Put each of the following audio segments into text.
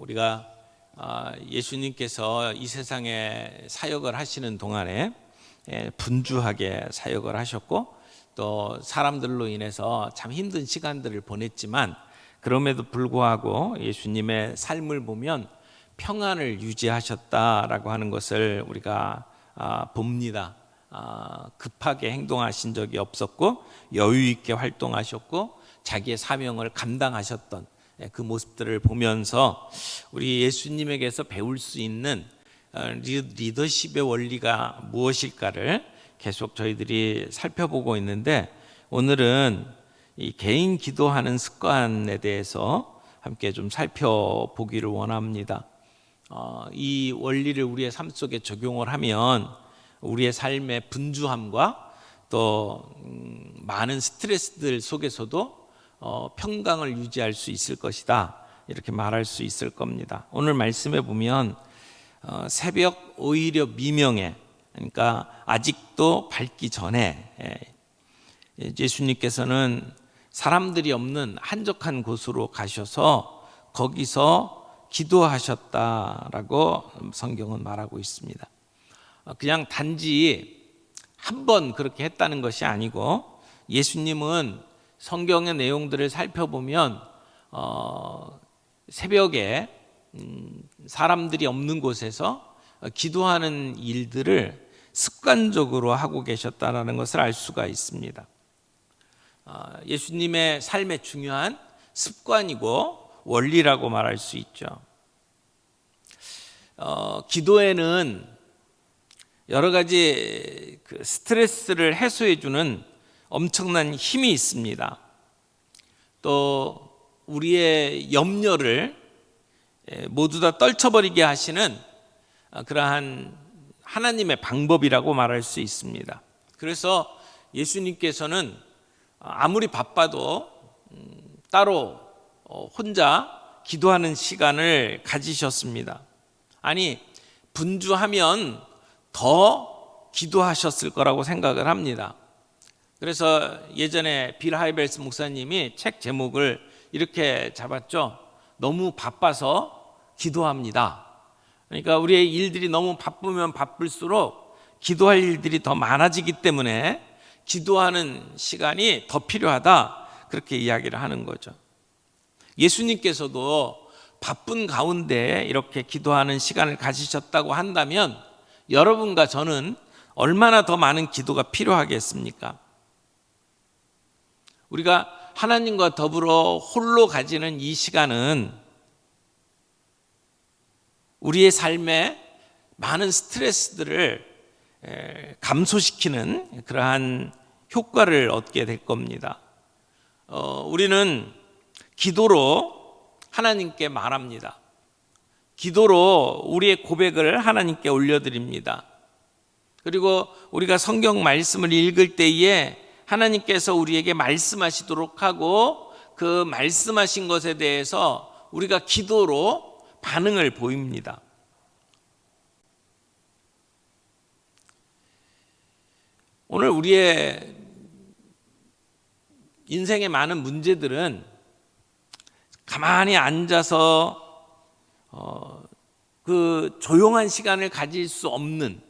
우리가 예수님께서 이 세상에 사역을 하시는 동안에 분주하게 사역을 하셨고 또 사람들로 인해서 참 힘든 시간들을 보냈지만 그럼에도 불구하고 예수님의 삶을 보면 평안을 유지하셨다라고 하는 것을 우리가 봅니다. 급하게 행동하신 적이 없었고 여유 있게 활동하셨고 자기의 사명을 감당하셨던 그 모습들을 보면서 우리 예수님에게서 배울 수 있는 리더십의 원리가 무엇일까를 계속 저희들이 살펴보고 있는데 오늘은 이 개인 기도하는 습관에 대해서 함께 좀 살펴보기를 원합니다. 이 원리를 우리의 삶 속에 적용을 하면 우리의 삶의 분주함과 또 많은 스트레스들 속에서도 평강을 유지할 수 있을 것이다, 이렇게 말할 수 있을 겁니다. 오늘 말씀에 보면 새벽 오히려 미명에, 그러니까 아직도 밝기 전에 예수님께서는 사람들이 없는 한적한 곳으로 가셔서 거기서 기도하셨다라고 성경은 말하고 있습니다. 그냥 단지 한 번 그렇게 했다는 것이 아니고 예수님은 성경의 내용들을 살펴보면 새벽에 사람들이 없는 곳에서 기도하는 일들을 습관적으로 하고 계셨다는 것을 알 수가 있습니다. 예수님의 삶의 중요한 습관이고 원리라고 말할 수 있죠. 기도에는 여러 가지 스트레스를 해소해주는 엄청난 힘이 있습니다. 또 우리의 염려를 모두 다 떨쳐버리게 하시는 그러한 하나님의 방법이라고 말할 수 있습니다. 그래서 예수님께서는 아무리 바빠도 따로 혼자 기도하는 시간을 가지셨습니다. 아니, 분주하면 더 기도하셨을 거라고 생각을 합니다. 그래서 예전에 빌 하이벨스 목사님이 책 제목을 이렇게 잡았죠. 너무 바빠서 기도합니다. 그러니까 우리의 일들이 너무 바쁘면 바쁠수록 기도할 일들이 더 많아지기 때문에 기도하는 시간이 더 필요하다, 그렇게 이야기를 하는 거죠. 예수님께서도 바쁜 가운데 이렇게 기도하는 시간을 가지셨다고 한다면 여러분과 저는 얼마나 더 많은 기도가 필요하겠습니까? 우리가 하나님과 더불어 홀로 가지는 이 시간은 우리의 삶에 많은 스트레스들을 감소시키는 그러한 효과를 얻게 될 겁니다. 우리는 기도로 하나님께 말합니다. 기도로 우리의 고백을 하나님께 올려드립니다. 그리고 우리가 성경 말씀을 읽을 때에 하나님께서 우리에게 말씀하시도록 하고 그 말씀하신 것에 대해서 우리가 기도로 반응을 보입니다. 오늘 우리의 인생의 많은 문제들은 가만히 앉아서 그 조용한 시간을 가질 수 없는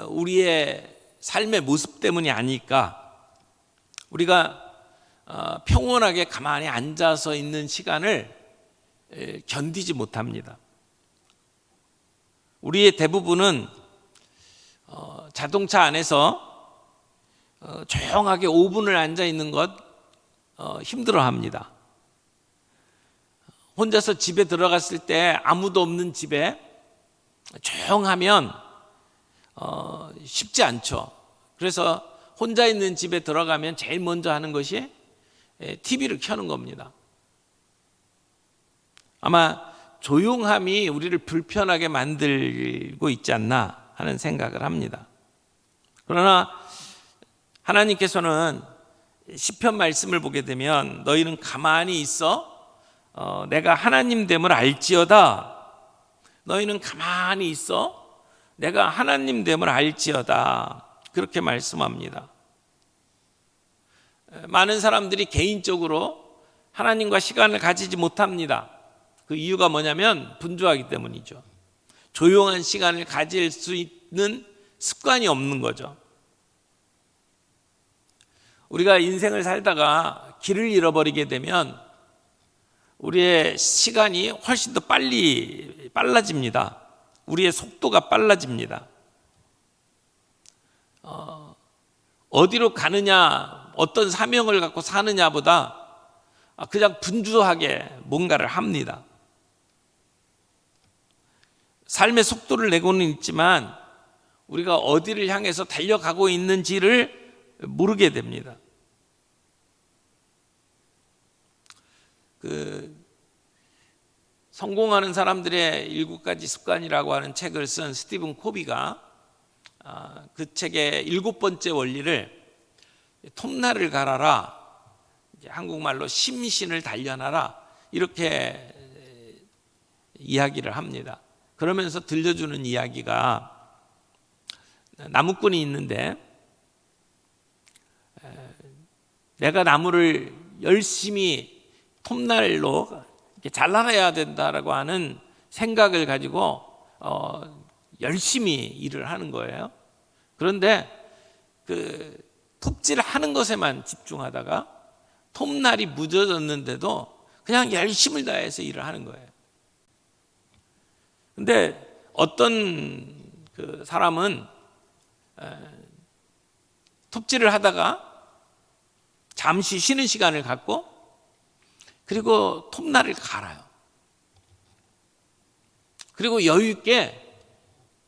우리의 삶의 모습 때문이 아닐까. 우리가 평온하게 가만히 앉아서 있는 시간을 견디지 못합니다. 우리의 대부분은 자동차 안에서 조용하게 5분을 앉아 있는 것 힘들어합니다. 혼자서 집에 들어갔을 때 아무도 없는 집에 조용하면 쉽지 않죠. 그래서 혼자 있는 집에 들어가면 제일 먼저 하는 것이 TV를 켜는 겁니다. 아마 조용함이 우리를 불편하게 만들고 있지 않나 하는 생각을 합니다. 그러나 하나님께서는 시편 말씀을 보게 되면 너희는 가만히 있어 내가 하나님됨을 알지어다. 너희는 가만히 있어 내가 하나님됨을 알지어다, 그렇게 말씀합니다. 많은 사람들이 개인적으로 하나님과 시간을 가지지 못합니다. 그 이유가 뭐냐면 분주하기 때문이죠. 조용한 시간을 가질 수 있는 습관이 없는 거죠. 우리가 인생을 살다가 길을 잃어버리게 되면 우리의 시간이 훨씬 더 빨라집니다. 우리의 속도가 빨라집니다. 어디로 가느냐, 어떤 사명을 갖고 사느냐보다 그냥 분주하게 뭔가를 합니다. 삶의 속도를 내고는 있지만 우리가 어디를 향해서 달려가고 있는지를 모르게 됩니다. 성공하는 사람들의 7가지 습관이라고 하는 책을 쓴 스티븐 코비가 그 책의 7번째 원리를 톱날을 갈아라, 한국말로 심신을 단련하라, 이렇게 이야기를 합니다. 그러면서 들려주는 이야기가 나무꾼이 있는데 내가 나무를 열심히 톱날로 이렇게 잘라내야 된다라고 하는 생각을 가지고 열심히 일을 하는 거예요. 그런데 그 톱질을 하는 것에만 집중하다가 톱날이 무뎌졌는데도 그냥 열심을 다해서 일을 하는 거예요. 근데 어떤 그 사람은 톱질을 하다가 잠시 쉬는 시간을 갖고 그리고 톱날을 갈아요. 그리고 여유 있게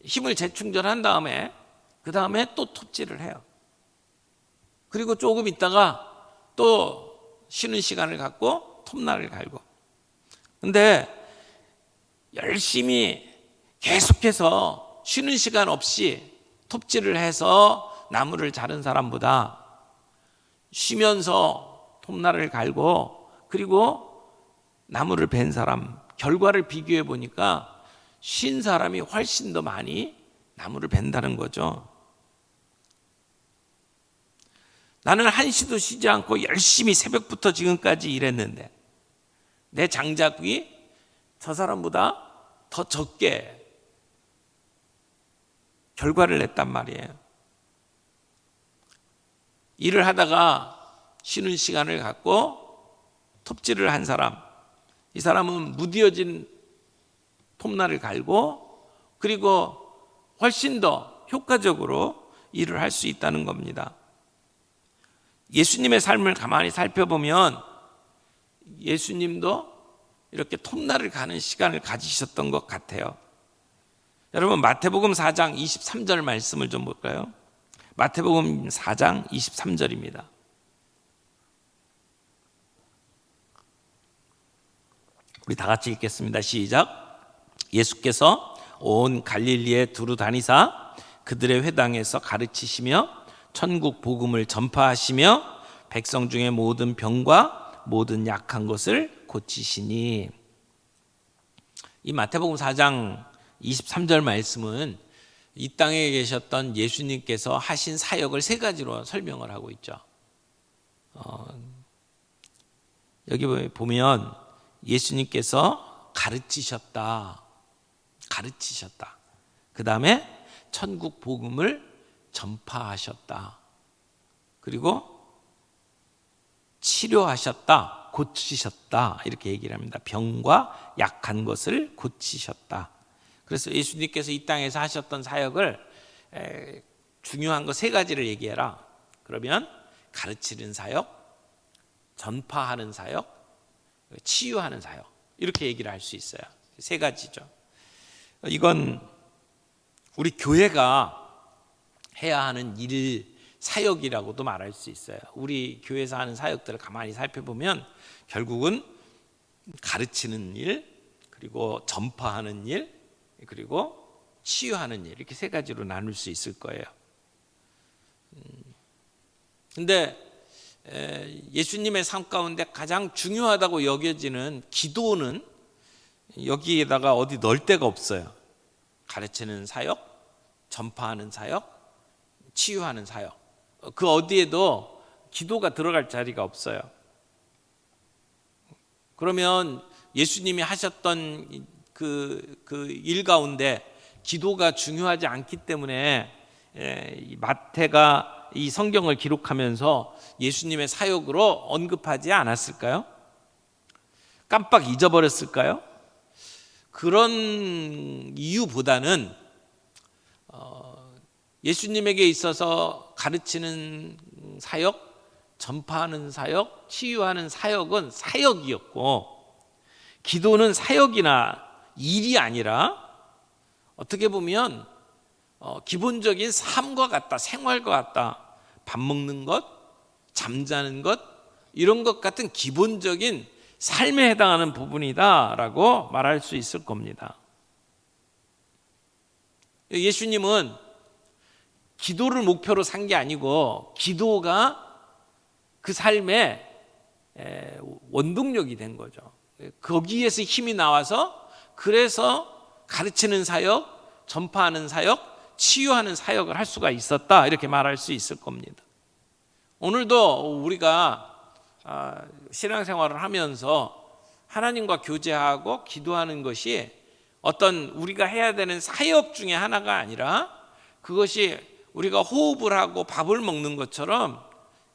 힘을 재충전한 다음에 그 다음에 또 톱질을 해요. 그리고 조금 있다가 또 쉬는 시간을 갖고 톱날을 갈고. 근데 열심히 계속해서 쉬는 시간 없이 톱질을 해서 나무를 자른 사람보다 쉬면서 톱날을 갈고 그리고 나무를 벤 사람, 결과를 비교해 보니까 쉰 사람이 훨씬 더 많이 나무를 벤다는 거죠. 나는 한시도 쉬지 않고 열심히 새벽부터 지금까지 일했는데 내 장작이 저 사람보다 더 적게 결과를 냈단 말이에요. 일을 하다가 쉬는 시간을 갖고 톱질을 한 사람, 이 사람은 무뎌진 톱날을 갈고 그리고 훨씬 더 효과적으로 일을 할 수 있다는 겁니다. 예수님의 삶을 가만히 살펴보면 예수님도 이렇게 톱날을 가는 시간을 가지셨던 것 같아요. 여러분 마태복음 4장 23절 말씀을 좀 볼까요? 마태복음 4장 23절입니다. 우리 다 같이 읽겠습니다. 시작. 예수께서 온 갈릴리에 두루 다니사 그들의 회당에서 가르치시며 천국 복음을 전파하시며 백성 중에 모든 병과 모든 약한 것을 고치시니. 이 마태복음 4장 23절 말씀은 이 땅에 계셨던 예수님께서 하신 사역을 3가지로 설명을 하고 있죠. 여기 보면 예수님께서 가르치셨다. 그 다음에 천국 복음을 전파하셨다. 그리고 치료하셨다. 고치셨다. 이렇게 얘기를 합니다. 병과 약한 것을 고치셨다. 그래서 예수님께서 이 땅에서 하셨던 사역을 중요한 거 3가지를 얘기해라. 그러면 가르치는 사역, 전파하는 사역, 치유하는 사역, 이렇게 얘기를 할 수 있어요. 3가지죠. 이건 우리 교회가 해야 하는 일, 사역이라고도 말할 수 있어요. 우리 교회에서 하는 사역들을 가만히 살펴보면 결국은 가르치는 일, 그리고 전파하는 일, 그리고 치유하는 일, 이렇게 3가지로 나눌 수 있을 거예요. 근데 예수님의 삶 가운데 가장 중요하다고 여겨지는 기도는 여기에다가 어디 넣을 데가 없어요. 가르치는 사역, 전파하는 사역, 치유하는 사역, 그 어디에도 기도가 들어갈 자리가 없어요. 그러면 예수님이 하셨던 그 일 가운데 기도가 중요하지 않기 때문에 이 마태가 이 성경을 기록하면서 예수님의 사역으로 언급하지 않았을까요? 깜빡 잊어버렸을까요? 그런 이유보다는 예수님에게 있어서 가르치는 사역, 전파하는 사역, 치유하는 사역은 사역이었고, 기도는 사역이나 일이 아니라 어떻게 보면 기본적인 삶과 같다, 생활과 같다. 밥 먹는 것, 잠자는 것, 이런 것 같은 기본적인 삶에 해당하는 부분이다라고 말할 수 있을 겁니다. 예수님은 기도를 목표로 산 게 아니고 기도가 그 삶의 원동력이 된 거죠. 거기에서 힘이 나와서 그래서 가르치는 사역, 전파하는 사역, 치유하는 사역을 할 수가 있었다, 이렇게 말할 수 있을 겁니다. 오늘도 우리가 신앙생활을 하면서 하나님과 교제하고 기도하는 것이 어떤 우리가 해야 되는 사역 중에 하나가 아니라 그것이 우리가 호흡을 하고 밥을 먹는 것처럼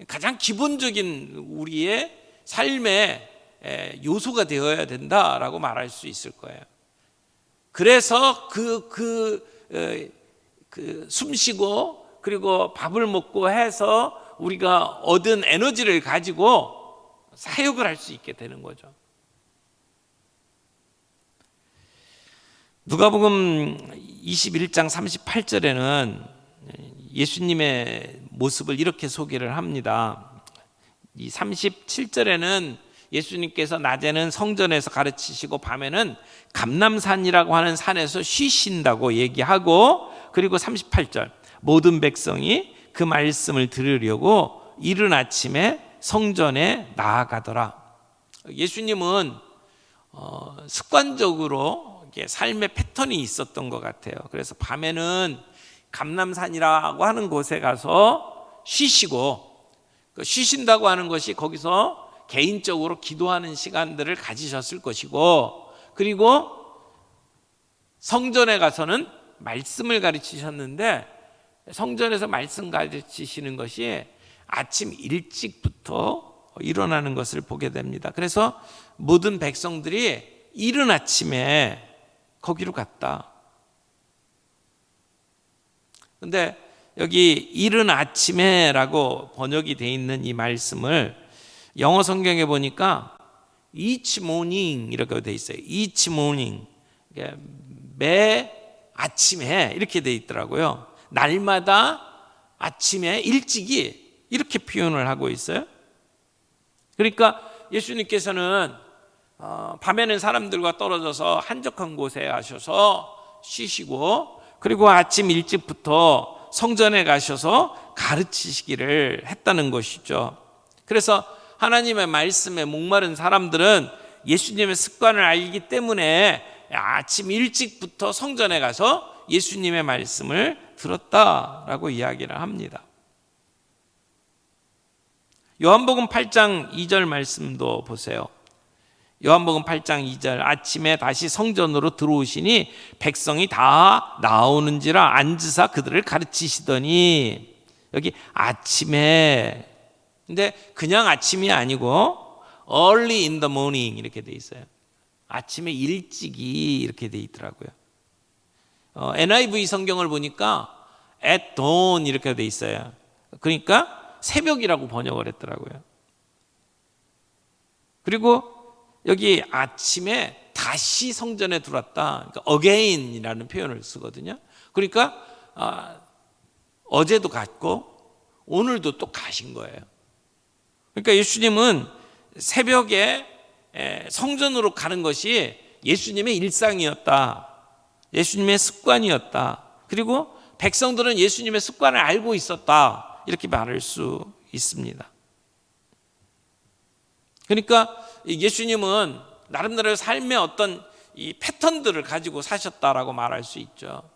가장 기본적인 우리의 삶의 요소가 되어야 된다라고 말할 수 있을 거예요. 그래서 숨 쉬고 그리고 밥을 먹고 해서 우리가 얻은 에너지를 가지고 사역을 할 수 있게 되는 거죠. 누가복음 21장 38절에는 예수님의 모습을 이렇게 소개를 합니다. 이 37절에는 예수님께서 낮에는 성전에서 가르치시고 밤에는 감람산이라고 하는 산에서 쉬신다고 얘기하고, 그리고 38절 모든 백성이 그 말씀을 들으려고 이른 아침에 성전에 나아가더라. 예수님은 습관적으로 삶의 패턴이 있었던 것 같아요. 그래서 밤에는 감람산이라고 하는 곳에 가서 쉬시고, 쉬신다고 하는 것이 거기서 개인적으로 기도하는 시간들을 가지셨을 것이고, 그리고 성전에 가서는 말씀을 가르치셨는데, 성전에서 말씀 가르치시는 것이 아침 일찍부터 일어나는 것을 보게 됩니다. 그래서 모든 백성들이 이른 아침에 거기로 갔다. 근데 여기 이른 아침에라고 번역이 되어 있는 이 말씀을 영어 성경에 보니까 each morning 이렇게 되어 있어요. each morning, 매 아침에 이렇게 되어 있더라고요. 날마다 아침에 일찍이 이렇게 표현을 하고 있어요. 그러니까 예수님께서는 밤에는 사람들과 떨어져서 한적한 곳에 가셔서 쉬시고, 그리고 아침 일찍부터 성전에 가셔서 가르치시기를 했다는 것이죠. 그래서 하나님의 말씀에 목마른 사람들은 예수님의 습관을 알기 때문에 아침 일찍부터 성전에 가서 예수님의 말씀을 들었다라고 이야기를 합니다. 요한복음 8장 2절 말씀도 보세요. 요한복음 8장 2절 아침에 다시 성전으로 들어오시니 백성이 다 나오는지라 앉으사 그들을 가르치시더니, 여기 아침에, 근데 그냥 아침이 아니고 early in the morning 이렇게 돼 있어요. 아침에 일찍이 이렇게 돼 있더라고요. NIV 성경을 보니까 at dawn 이렇게 돼 있어요. 그러니까 새벽이라고 번역을 했더라고요. 그리고 여기 아침에 다시 성전에 들어왔다, 그러니까 again이라는 표현을 쓰거든요. 그러니까 어제도 갔고 오늘도 또 가신 거예요. 그러니까 예수님은 새벽에 성전으로 가는 것이 예수님의 일상이었다, 예수님의 습관이었다. 그리고 백성들은 예수님의 습관을 알고 있었다, 이렇게 말할 수 있습니다. 그러니까 예수님은 나름대로 삶의 어떤 이 패턴들을 가지고 사셨다라고 말할 수 있죠.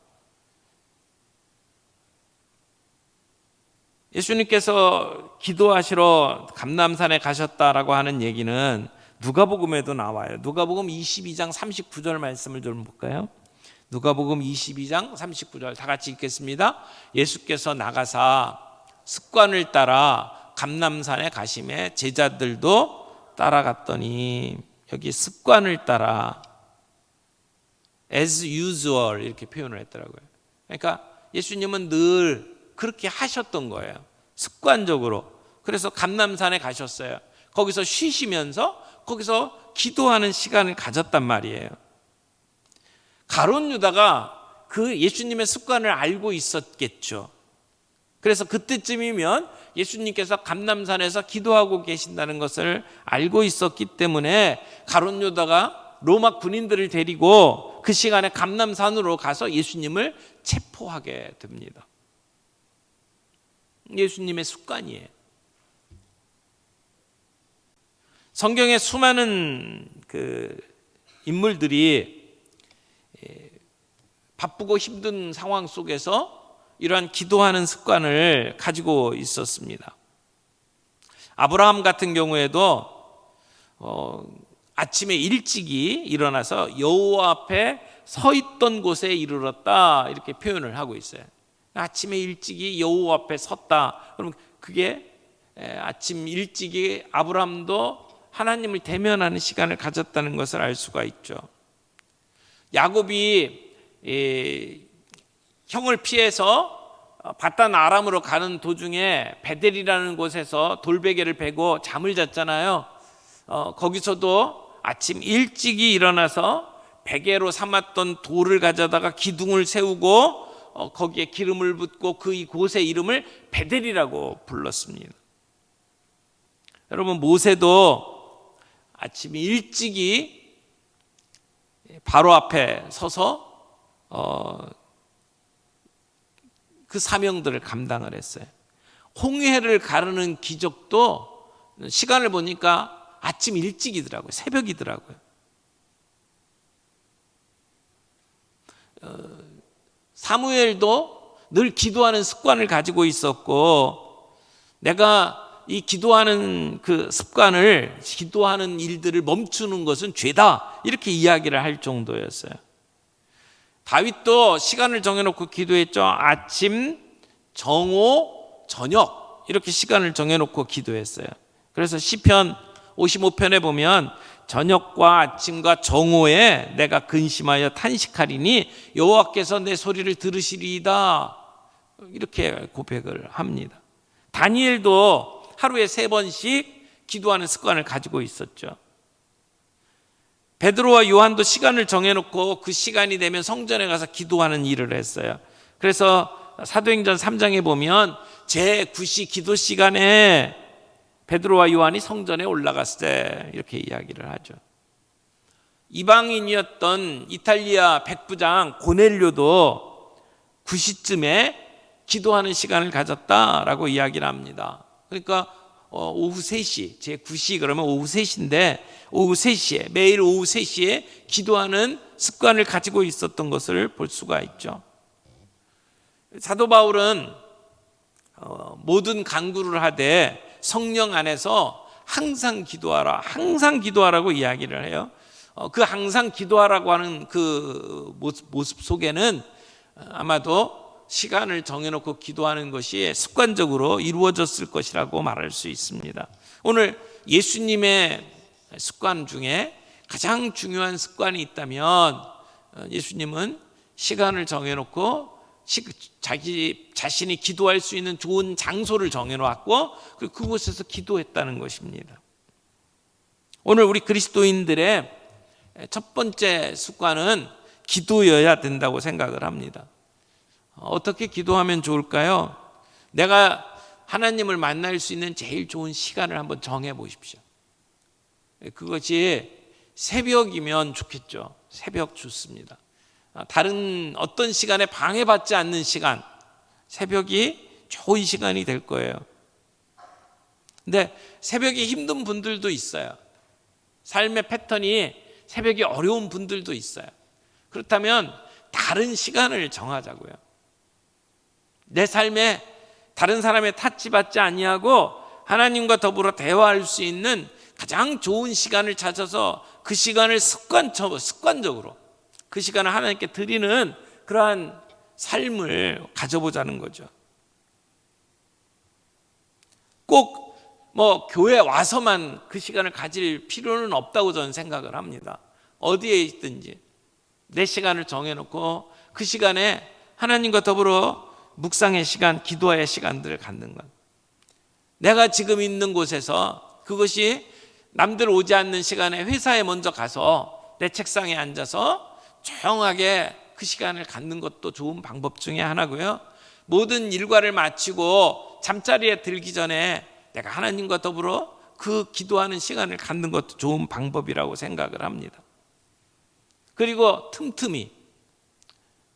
예수님께서 기도하시러 감람산에 가셨다라고 하는 얘기는 누가복음에도 나와요. 누가복음 22장 39절 말씀을 좀 볼까요? 누가복음 22장 39절 다 같이 읽겠습니다. 예수께서 나가사 습관을 따라 감람산에 가심에 제자들도 따라갔더니, 여기 습관을 따라 as usual 이렇게 표현을 했더라고요. 그러니까 예수님은 늘 그렇게 하셨던 거예요. 습관적으로. 그래서 감람산에 가셨어요. 거기서 쉬시면서 거기서 기도하는 시간을 가졌단 말이에요. 가룟 유다가 그 예수님의 습관을 알고 있었겠죠. 그래서 그때쯤이면 예수님께서 감람산에서 기도하고 계신다는 것을 알고 있었기 때문에 가룟 유다가 로마 군인들을 데리고 그 시간에 감람산으로 가서 예수님을 체포하게 됩니다. 예수님의 습관이에요. 성경의 수많은 그 인물들이 바쁘고 힘든 상황 속에서 이러한 기도하는 습관을 가지고 있었습니다. 아브라함 같은 경우에도 아침에 일찍이 일어나서 여호와 앞에 서 있던 곳에 이르렀다 이렇게 표현을 하고 있어요. 아침에 일찍이 여호와 앞에 섰다. 그럼 그게 아침 일찍이 아브라함도 하나님을 대면하는 시간을 가졌다는 것을 알 수가 있죠. 야곱이 형을 피해서 바단 아람으로 가는 도중에 베델이라는 곳에서 돌베개를 베고 잠을 잤잖아요. 거기서도 아침 일찍이 일어나서 베개로 삼았던 돌을 가져다가 기둥을 세우고 거기에 기름을 붓고 그 곳의 이름을 베델이라고 불렀습니다. 여러분, 모세도 아침 일찍이 바로 앞에 서서 그 사명들을 감당을 했어요. 홍해를 가르는 기적도 시간을 보니까 아침 일찍이더라고요. 새벽이더라고요. 사무엘도 늘 기도하는 습관을 가지고 있었고, 내가 이 기도하는 그 습관을, 기도하는 일들을 멈추는 것은 죄다 이렇게 이야기를 할 정도였어요. 다윗도 시간을 정해놓고 기도했죠. 아침, 정오, 저녁 이렇게 시간을 정해놓고 기도했어요. 그래서 시편 55편에 보면 저녁과 아침과 정오에 내가 근심하여 탄식하리니 여호와께서 내 소리를 들으시리이다 이렇게 고백을 합니다. 다니엘도 하루에 3번씩 기도하는 습관을 가지고 있었죠. 베드로와 요한도 시간을 정해놓고 그 시간이 되면 성전에 가서 기도하는 일을 했어요. 그래서 사도행전 3장에 보면 제9시 기도 시간에 베드로와 요한이 성전에 올라갔을 때 이렇게 이야기를 하죠. 이방인이었던 이탈리아 백부장 고넬료도 9시쯤에 기도하는 시간을 가졌다라고 이야기를 합니다. 그러니까 오후 3시, 제9시 그러면 오후 3시인데 오후 3시에, 매일 오후 3시에 기도하는 습관을 가지고 있었던 것을 볼 수가 있죠. 사도 바울은 모든 간구를 하되 성령 안에서 항상 기도하라, 항상 기도하라고 이야기를 해요. 그 항상 기도하라고 하는 그 모습 속에는 아마도 시간을 정해놓고 기도하는 것이 습관적으로 이루어졌을 것이라고 말할 수 있습니다. 오늘 예수님의 습관 중에 가장 중요한 습관이 있다면 예수님은 시간을 정해놓고 자기 자신이 기도할 수 있는 좋은 장소를 정해놓았고 그곳에서 기도했다는 것입니다. 오늘 우리 그리스도인들의 첫 번째 습관은 기도여야 된다고 생각을 합니다. 어떻게 기도하면 좋을까요? 내가 하나님을 만날 수 있는 제일 좋은 시간을 한번 정해 보십시오. 그것이 새벽이면 좋겠죠. 새벽 좋습니다. 다른 어떤 시간에 방해받지 않는 시간, 새벽이 좋은 시간이 될 거예요. 근데 새벽이 힘든 분들도 있어요. 삶의 패턴이 새벽이 어려운 분들도 있어요. 그렇다면 다른 시간을 정하자고요. 내 삶에 다른 사람의 타치받지 아니하고 하나님과 더불어 대화할 수 있는 가장 좋은 시간을 찾아서 그 시간을 습관적으로 그 시간을 하나님께 드리는 그러한 삶을 가져보자는 거죠. 꼭 뭐 교회 와서만 그 시간을 가질 필요는 없다고 저는 생각을 합니다. 어디에 있든지 내 시간을 정해놓고 그 시간에 하나님과 더불어 묵상의 시간, 기도의 시간들을 갖는 것. 내가 지금 있는 곳에서 그것이 남들 오지 않는 시간에 회사에 먼저 가서 내 책상에 앉아서 조용하게 그 시간을 갖는 것도 좋은 방법 중에 하나고요. 모든 일과를 마치고 잠자리에 들기 전에 내가 하나님과 더불어 그 기도하는 시간을 갖는 것도 좋은 방법이라고 생각을 합니다. 그리고 틈틈이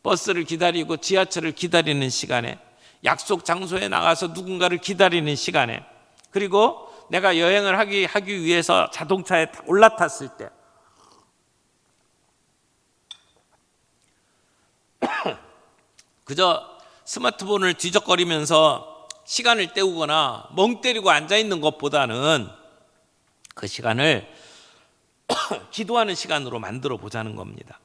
버스를 기다리고 지하철을 기다리는 시간에, 약속 장소에 나가서 누군가를 기다리는 시간에, 그리고 내가 여행을 하기 위해서 자동차에 올라탔을 때 그저 스마트폰을 뒤적거리면서 시간을 때우거나 멍 때리고 앉아있는 것보다는 그 시간을 기도하는 시간으로 만들어 보자는 겁니다.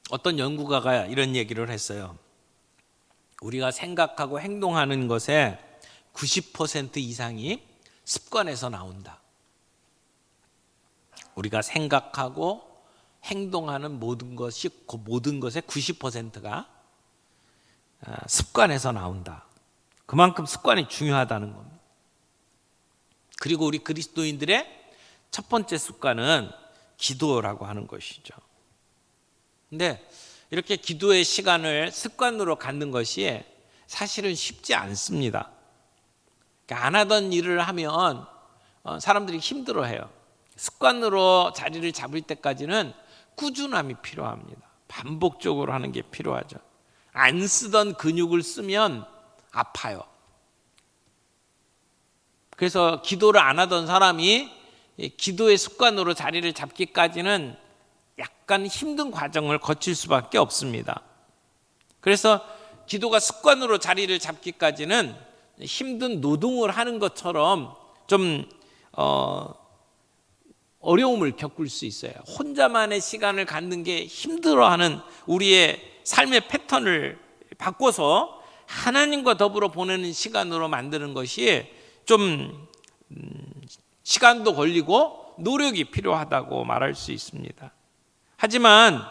어떤 연구가가 이런 얘기를 했어요. 우리가 생각하고 행동하는 것의 90% 이상이 습관에서 나온다. 우리가 생각하고 행동하는 모든 것의 90%가 습관에서 나온다. 그만큼 습관이 중요하다는 겁니다. 그리고 우리 그리스도인들의 첫 번째 습관은 기도라고 하는 것이죠. 근데 이렇게 기도의 시간을 습관으로 갖는 것이 사실은 쉽지 않습니다. 그러니까 안 하던 일을 하면 사람들이 힘들어해요. 습관으로 자리를 잡을 때까지는 꾸준함이 필요합니다. 반복적으로 하는 게 필요하죠. 안 쓰던 근육을 쓰면 아파요. 그래서 기도를 안 하던 사람이 기도의 습관으로 자리를 잡기까지는 약간 힘든 과정을 거칠 수밖에 없습니다. 그래서 기도가 습관으로 자리를 잡기까지는 힘든 노동을 하는 것처럼 좀 어려움을 겪을 수 있어요. 혼자만의 시간을 갖는 게 힘들어하는 우리의 삶의 패턴을 바꿔서 하나님과 더불어 보내는 시간으로 만드는 것이 좀 시간도 걸리고 노력이 필요하다고 말할 수 있습니다. 하지만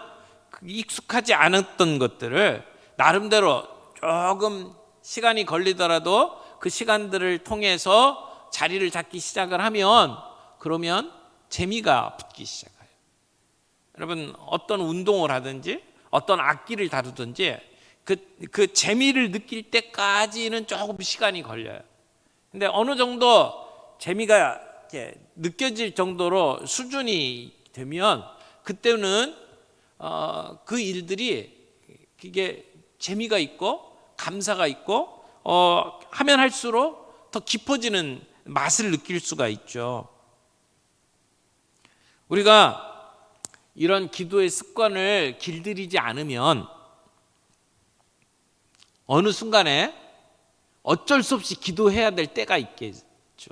익숙하지 않았던 것들을 나름대로 조금 시간이 걸리더라도 그 시간들을 통해서 자리를 잡기 시작을 하면 그러면 재미가 붙기 시작해요. 여러분 어떤 운동을 하든지 어떤 악기를 다루든지 그 재미를 느낄 때까지는 조금 시간이 걸려요. 근데 어느 정도 재미가 이렇게 느껴질 정도로 수준이 되면 그때는 그 일들이 그게 재미가 있고 감사가 있고 하면 할수록 더 깊어지는 맛을 느낄 수가 있죠. 우리가 이런 기도의 습관을 길들이지 않으면 어느 순간에 어쩔 수 없이 기도해야 될 때가 있겠죠.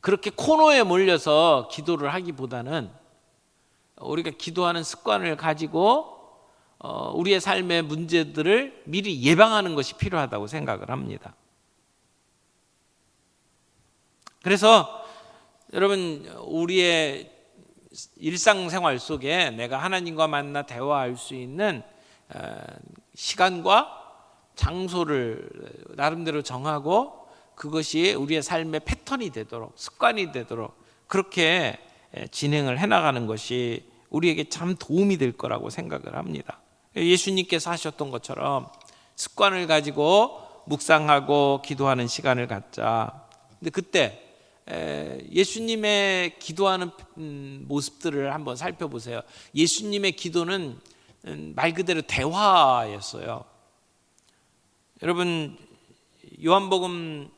그렇게 코너에 몰려서 기도를 하기보다는 우리가 기도하는 습관을 가지고 우리의 삶의 문제들을 미리 예방하는 것이 필요하다고 생각을 합니다. 그래서 여러분 우리의 일상생활 속에 내가 하나님과 만나 대화할 수 있는 시간과 장소를 나름대로 정하고 그것이 우리의 삶의 패턴이 되도록 습관이 되도록 그렇게 진행을 해나가는 것이 우리에게 참 도움이 될 거라고 생각을 합니다. 예수님께서 하셨던 것처럼 습관을 가지고 묵상하고 기도하는 시간을 갖자. 근데 그때 예수님의 기도하는 모습들을 한번 살펴보세요. 예수님의 기도는 말 그대로 대화였어요. 여러분 요한복음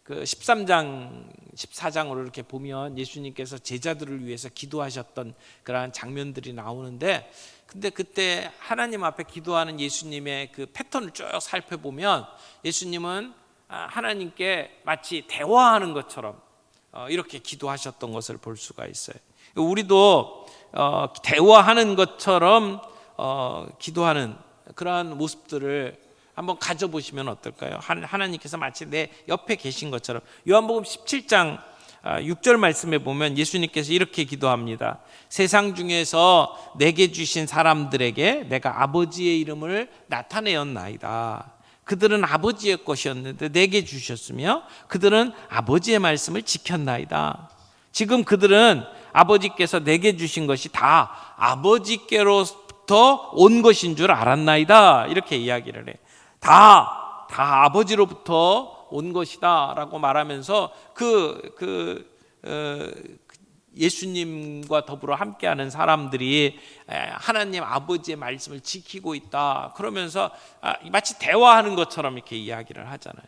그 13장, 14장으로 이렇게 보면 예수님께서 제자들을 위해서 기도하셨던 그러한 장면들이 나오는데, 근데 그때 하나님 앞에 기도하는 예수님의 그 패턴을 쭉 살펴보면 예수님은 하나님께 마치 대화하는 것처럼 이렇게 기도하셨던 것을 볼 수가 있어요. 우리도 대화하는 것처럼 기도하는 그러한 모습들을 한번 가져보시면 어떨까요? 하나님께서 마치 내 옆에 계신 것처럼. 요한복음 17장 6절 말씀에 보면 예수님께서 이렇게 기도합니다. 세상 중에서 내게 주신 사람들에게 내가 아버지의 이름을 나타내었나이다. 그들은 아버지의 것이었는데 내게 주셨으며 그들은 아버지의 말씀을 지켰나이다. 지금 그들은 아버지께서 내게 주신 것이 다 아버지께로부터 온 것인 줄 알았나이다. 이렇게 이야기를 해. 다 아버지로부터 온 것이다 라고 말하면서 예수님과 더불어 함께하는 사람들이 하나님 아버지의 말씀을 지키고 있다 그러면서 마치 대화하는 것처럼 이렇게 이야기를 하잖아요.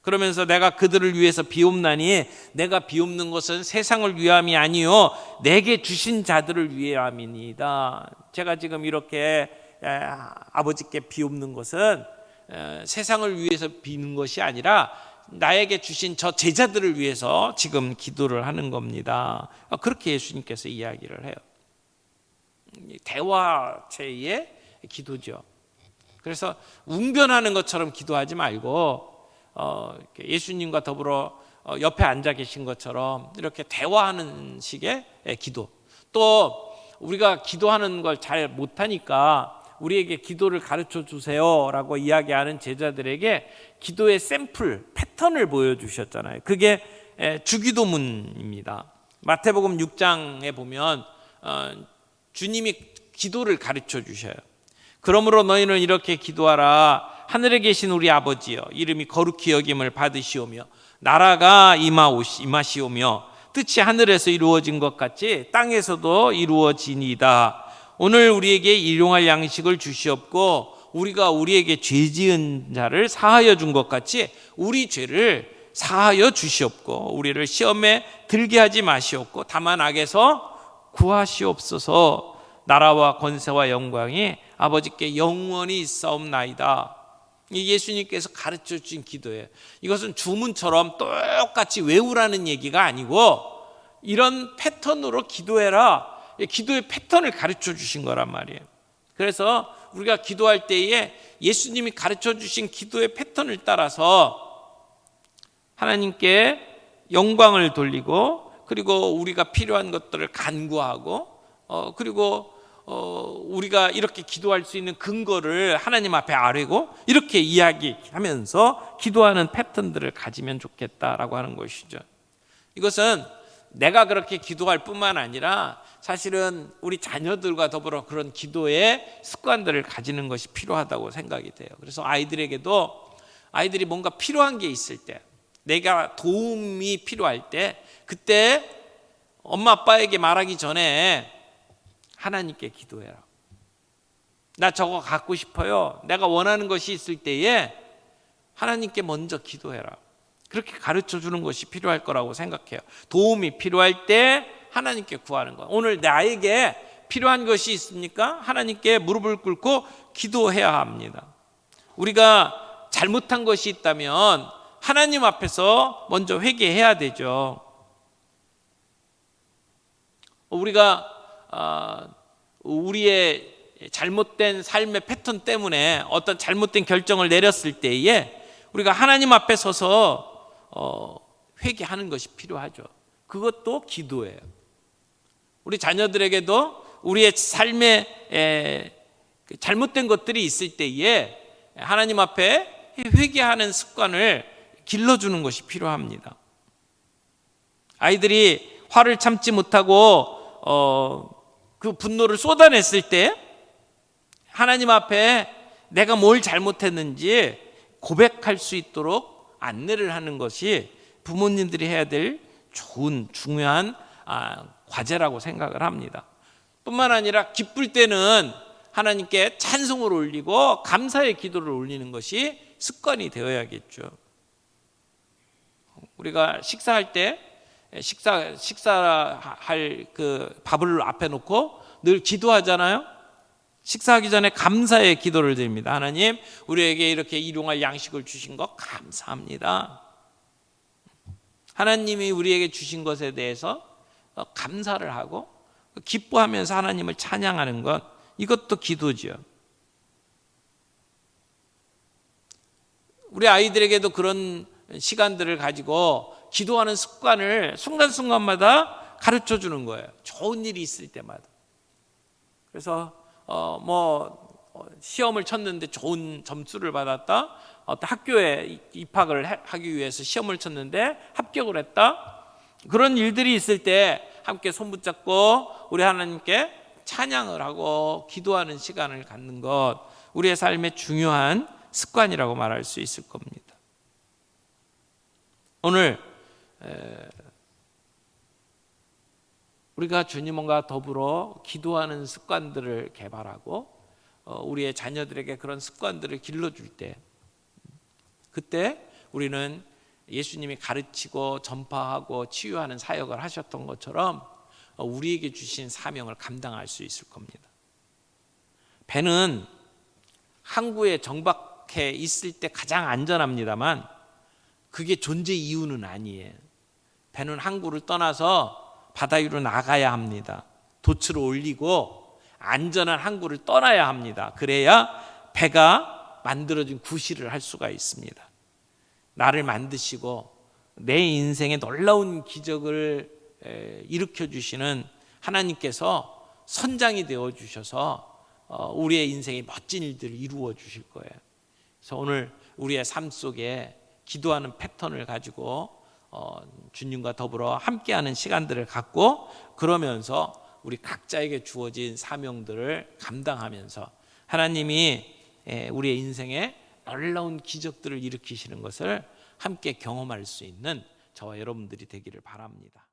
그러면서 내가 그들을 위해서 비옵나니 내가 비옵는 것은 세상을 위함이 아니요 내게 주신 자들을 위함이니이다. 제가 지금 이렇게 아버지께 비옵는 것은 세상을 위해서 비는 것이 아니라 나에게 주신 저 제자들을 위해서 지금 기도를 하는 겁니다. 그렇게 예수님께서 이야기를 해요. 대화체의 기도죠. 그래서 웅변하는 것처럼 기도하지 말고 예수님과 더불어 옆에 앉아 계신 것처럼 이렇게 대화하는 식의 기도. 또 우리가 기도하는 걸 잘 못하니까 우리에게 기도를 가르쳐 주세요라고 이야기하는 제자들에게 기도의 샘플, 패턴을 보여주셨잖아요. 그게 주기도문입니다. 마태복음 6장에 보면 주님이 기도를 가르쳐 주셔요. 그러므로 너희는 이렇게 기도하라. 하늘에 계신 우리 아버지여, 이름이 거룩히 여김을 받으시오며 나라가 임하시오며 뜻이 하늘에서 이루어진 것 같이 땅에서도 이루어지니이다. 오늘 우리에게 일용할 양식을 주시옵고 우리가 우리에게 죄 지은 자를 사하여 준 것 같이 우리 죄를 사하여 주시옵고 우리를 시험에 들게 하지 마시옵고 다만 악에서 구하시옵소서. 나라와 권세와 영광이 아버지께 영원히 있사옵나이다. 이 예수님께서 가르쳐 주신 기도예요. 이것은 주문처럼 똑같이 외우라는 얘기가 아니고 이런 패턴으로 기도해라. 기도의 패턴을 가르쳐 주신 거란 말이에요. 그래서 우리가 기도할 때에 예수님이 가르쳐 주신 기도의 패턴을 따라서 하나님께 영광을 돌리고 그리고 우리가 필요한 것들을 간구하고 그리고 우리가 이렇게 기도할 수 있는 근거를 하나님 앞에 아뢰고 이렇게 이야기하면서 기도하는 패턴들을 가지면 좋겠다라고 하는 것이죠. 이것은 내가 그렇게 기도할 뿐만 아니라 사실은 우리 자녀들과 더불어 그런 기도의 습관들을 가지는 것이 필요하다고 생각이 돼요. 그래서 아이들에게도 아이들이 뭔가 필요한 게 있을 때 내가 도움이 필요할 때 그때 엄마 아빠에게 말하기 전에 하나님께 기도해라. 나 저거 갖고 싶어요. 내가 원하는 것이 있을 때에 하나님께 먼저 기도해라. 그렇게 가르쳐 주는 것이 필요할 거라고 생각해요. 도움이 필요할 때 하나님께 구하는 것. 오늘 나에게 필요한 것이 있습니까? 하나님께 무릎을 꿇고 기도해야 합니다. 우리가 잘못한 것이 있다면 하나님 앞에서 먼저 회개해야 되죠. 우리가 우리의 잘못된 삶의 패턴 때문에 어떤 잘못된 결정을 내렸을 때에 우리가 하나님 앞에 서서 회개하는 것이 필요하죠. 그것도 기도예요. 우리 자녀들에게도 우리의 삶에 잘못된 것들이 있을 때에 하나님 앞에 회개하는 습관을 길러주는 것이 필요합니다. 아이들이 화를 참지 못하고 그 분노를 쏟아냈을 때 하나님 앞에 내가 뭘 잘못했는지 고백할 수 있도록 안내를 하는 것이 부모님들이 해야 될 좋은 중요한 과제라고 생각을 합니다. 뿐만 아니라 기쁠 때는 하나님께 찬송을 올리고 감사의 기도를 올리는 것이 습관이 되어야겠죠. 우리가 식사할 때 식사할 그 밥을 앞에 놓고 늘 기도하잖아요. 식사하기 전에 감사의 기도를 드립니다. 하나님, 우리에게 이렇게 일용할 양식을 주신 것 감사합니다. 하나님이 우리에게 주신 것에 대해서 감사를 하고 기뻐하면서 하나님을 찬양하는 것, 이것도 기도죠. 우리 아이들에게도 그런 시간들을 가지고 기도하는 습관을 순간순간마다 가르쳐 주는 거예요. 좋은 일이 있을 때마다. 그래서 시험을 쳤는데 좋은 점수를 받았다, 어떤 학교에 입학을 하기 위해서 시험을 쳤는데 합격을 했다, 그런 일들이 있을 때 함께 손 붙잡고 우리 하나님께 찬양을 하고 기도하는 시간을 갖는 것, 우리의 삶의 중요한 습관이라고 말할 수 있을 겁니다. 오늘 우리가 주님과 더불어 기도하는 습관들을 개발하고 우리의 자녀들에게 그런 습관들을 길러줄 때, 그때 우리는 예수님이 가르치고 전파하고 치유하는 사역을 하셨던 것처럼 우리에게 주신 사명을 감당할 수 있을 겁니다. 배는 항구에 정박해 있을 때 가장 안전합니다만 그게 존재 이유는 아니에요. 배는 항구를 떠나서 바다 위로 나가야 합니다. 돛을 올리고 안전한 항구를 떠나야 합니다. 그래야 배가 만들어진 구실을 할 수가 있습니다. 나를 만드시고 내 인생에 놀라운 기적을 일으켜 주시는 하나님께서 선장이 되어 주셔서 우리의 인생에 멋진 일들을 이루어 주실 거예요. 그래서 오늘 우리의 삶 속에 기도하는 패턴을 가지고 주님과 더불어 함께하는 시간들을 갖고, 그러면서 우리 각자에게 주어진 사명들을 감당하면서 하나님이 우리의 인생에 놀라운 기적들을 일으키시는 것을 함께 경험할 수 있는 저와 여러분들이 되기를 바랍니다.